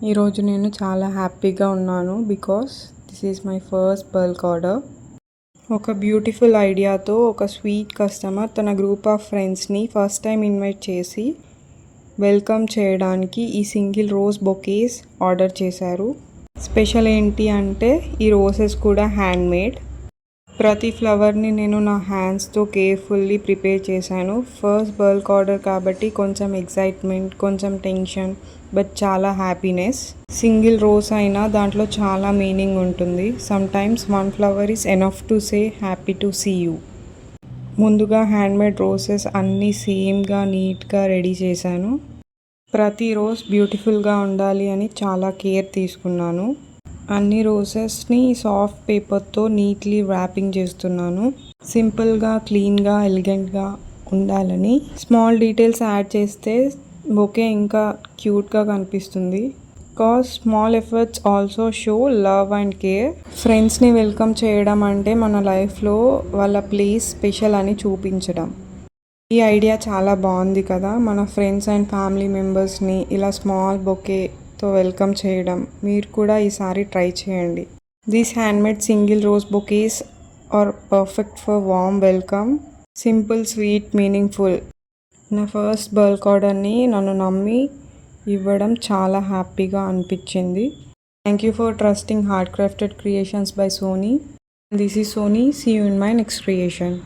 ఈరోజు నేను చాలా హ్యాపీగా ఉన్నాను because this is my first bulk order. ఒక బ్యూటిఫుల్ ఐడియాతో ఒక స్వీట్ కస్టమర్ తన గ్రూప్ ఆఫ్ ఫ్రెండ్స్ని ఫస్ట్ టైం ఇన్వైట్ చేసి వెల్కమ్ చేయడానికి ఈ సింగిల్ రోజ్ బొకేస్ ఆర్డర్ చేశారు. స్పెషల్ ఏంటి అంటే ఈ రోజెస్ కూడా హ్యాండ్ మేడ్. ప్రతి ఫ్లవర్ని నేను నా హ్యాండ్స్తో కేర్ఫుల్లీ ప్రిపేర్ చేశాను. ఫస్ట్ బల్క్ ఆర్డర్ కాబట్టి కొంచెం ఎక్సైట్మెంట్, కొంచెం టెన్షన్, బట్ చాలా హ్యాపీనెస్. సింగిల్ రోజ్ అయినా దాంట్లో చాలా మీనింగ్ ఉంటుంది. Sometimes one flower is enough to say happy to see you. ముందుగా హ్యాండ్మేడ్ రోజెస్ అన్నీ సేమ్గా నీట్గా రెడీ చేశాను. ప్రతి రోజ్ బ్యూటిఫుల్గా ఉండాలి అని చాలా కేర్ తీసుకున్నాను. అన్ని రోజెస్ని సాఫ్ట్ పేపర్తో నీట్లీ ర్యాపింగ్ చేస్తున్నాను. సింపుల్గా, క్లీన్గా, ఎలిగెంట్గా ఉండాలని. స్మాల్ డీటెయిల్స్ యాడ్ చేస్తే బొకే ఇంకా క్యూట్గా కనిపిస్తుంది. Because small efforts also show love and care. ఫ్రెండ్స్ని వెల్కమ్ చేయడం అంటే మన లైఫ్లో వాళ్ళ ప్లేస్ స్పెషల్ అని చూపించడం. ఈ ఐడియా చాలా బాగుంది కదా. మన ఫ్రెండ్స్ అండ్ ఫ్యామిలీ మెంబర్స్ని ఇలా స్మాల్ బొకేతో వెల్కమ్ చేయడం మీరు కూడా ఈసారి ట్రై చేయండి. These handmade single rose bouquets are perfect for warm welcome. Simple, sweet, meaningful. నా ఫస్ట్ బల్క్ ఆర్డర్ని నన్ను నమ్మి ఇవ్వడం చాలా హ్యాపీగా అనిపించింది. Thank you for trusting hard crafted creations by Soni. This is Soni. See you in my next creation.